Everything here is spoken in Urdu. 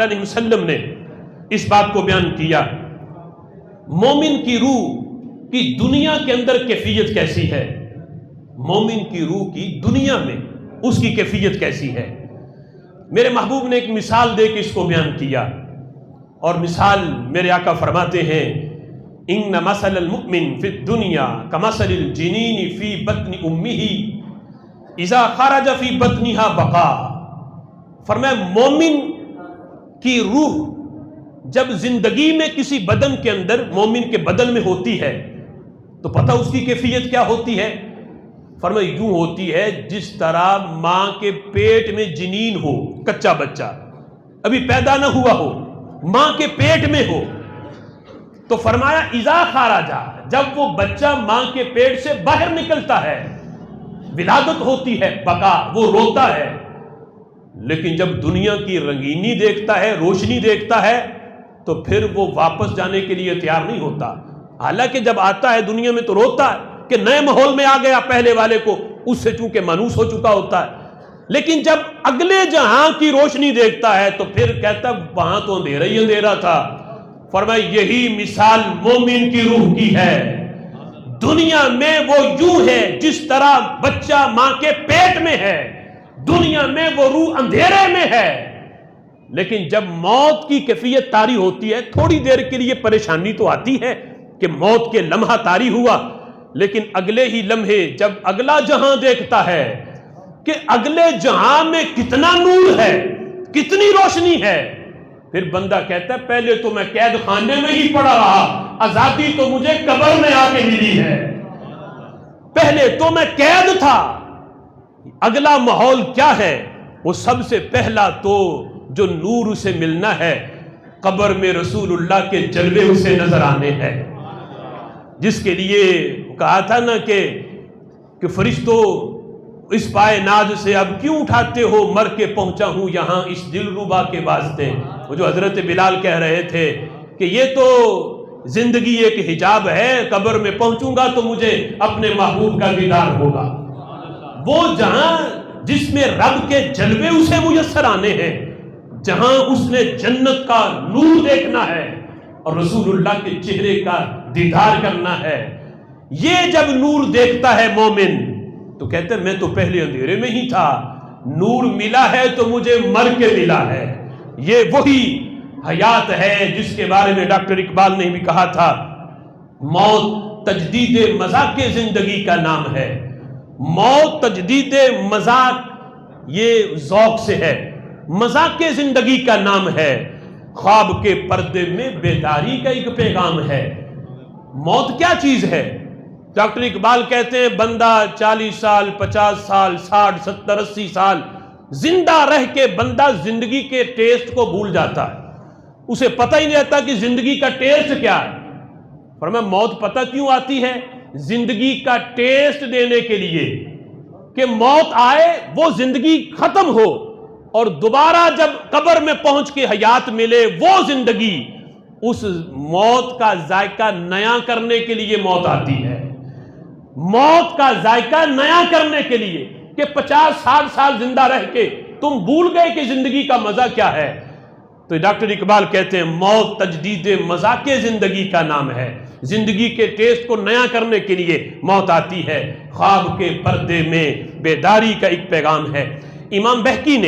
علیہ وسلم نے اس بات کو بیان کیا، مومن کی روح کی دنیا کے اندر کیفیت کیسی ہے، مومن کی روح کی دنیا میں اس کی کیفیت کیسی ہے۔ میرے محبوب نے ایک مثال دے کے اس کو بیان کیا، اور مثال میرے آقا فرماتے ہیں ان مثل المؤمن فی الدنیا کمثل الجنین فی بطن امہ اذا خرج فی بطنها بقا۔ فرمایا مومن کی روح جب زندگی میں کسی بدن کے اندر، مومن کے بدن میں ہوتی ہے تو پتہ اس کی کیفیت کیا ہوتی ہے؟ فرمایا یوں ہوتی ہے جس طرح ماں کے پیٹ میں جنین ہو، کچا بچہ ابھی پیدا نہ ہوا ہو، ماں کے پیٹ میں ہو، تو فرمایا اذا خرجا، جب وہ بچہ ماں کے پیٹ سے باہر نکلتا ہے، ولادت ہوتی ہے، بقا، وہ روتا ہے، لیکن جب دنیا کی رنگینی دیکھتا ہے، روشنی دیکھتا ہے، تو پھر وہ واپس جانے کے لیے تیار نہیں ہوتا۔ حالانکہ جب آتا ہے دنیا میں تو روتا ہے کہ نئے ماحول میں آ گیا، پہلے والے کو اس سے چونکہ مانوس ہو چکا ہوتا ہے، لیکن جب اگلے جہاں کی روشنی دیکھتا ہے تو پھر کہتا وہاں تو اندھیرا ہی اندھیرا تھا۔ فرمایا یہی مثال مومن کی روح کی ہے، دنیا میں وہ یوں ہے جس طرح بچہ ماں کے پیٹ میں ہے، دنیا میں وہ روح اندھیرے میں ہے، لیکن جب موت کی کیفیت طاری ہوتی ہے، تھوڑی دیر کے لیے پریشانی تو آتی ہے کہ موت کے لمحہ طاری ہوا، لیکن اگلے ہی لمحے جب اگلا جہاں دیکھتا ہے کہ اگلے جہاں میں کتنا نور ہے، کتنی روشنی ہے، پھر بندہ کہتا ہے پہلے تو میں قید خانے میں ہی پڑا رہا، آزادی تو مجھے قبر میں آ کے ملی ہے، پہلے تو میں قید تھا۔ اگلا ماحول کیا ہے؟ وہ سب سے پہلا تو جو نور اسے ملنا ہے، قبر میں رسول اللہ کے جلوے اسے نظر آنے ہیں، جس کے لیے کہا تھا نا کہ فرشتوں اس پائے ناز سے اب کیوں اٹھاتے ہو، مر کے پہنچا ہوں یہاں اس دل ربا کے واسطے۔ وہ جو حضرت بلال کہہ رہے تھے کہ یہ تو زندگی ایک حجاب ہے، قبر میں پہنچوں گا تو مجھے اپنے محبوب کا دیدار ہوگا، وہ جہاں جس میں رب کے جلوے اسے میسر آنے ہیں، جہاں اس نے جنت کا نور دیکھنا ہے اور رسول اللہ کے چہرے کا دیدار کرنا ہے، یہ جب نور دیکھتا ہے مومن تو کہتے ہیں میں تو پہلے اندھیرے میں ہی تھا، نور ملا ہے تو مجھے مر کے ملا ہے۔ یہ وہی حیات ہے جس کے بارے میں ڈاکٹر اقبال نے بھی کہا تھا موت تجدید مذاق زندگی کا نام ہے۔ موت تجدید مذاق، یہ ذوق سے ہے، مذاق زندگی کا نام ہے، خواب کے پردے میں بیداری کا ایک پیغام ہے۔ موت کیا چیز ہے؟ ڈاکٹر اقبال کہتے ہیں بندہ 40 سال 50 سال 60 70 80 سال زندہ رہ کے بندہ زندگی کے ٹیسٹ کو بھول جاتا ہے، اسے پتہ ہی نہیں رہتا کہ زندگی کا ٹیسٹ کیا ہے۔ فرمایا موت پتہ کیوں آتی ہے؟ زندگی کا ٹیسٹ دینے کے لیے، کہ موت آئے، وہ زندگی ختم ہو، اور دوبارہ جب قبر میں پہنچ کے حیات ملے وہ زندگی، اس موت کا ذائقہ نیا کرنے کے لیے موت آتی ہے، موت کا ذائقہ نیا کرنے کے لیے، کہ 50 60 سال زندہ رہ کے تم بھول گئے کہ زندگی کا مزہ کیا ہے۔ تو ڈاکٹر اقبال کہتے ہیں موت تجدید مذاق زندگی کا نام ہے، زندگی کے ٹیسٹ کو نیا کرنے کے لیے موت آتی ہے، خواب کے پردے میں بیداری کا ایک پیغام ہے۔ امام بہقی نے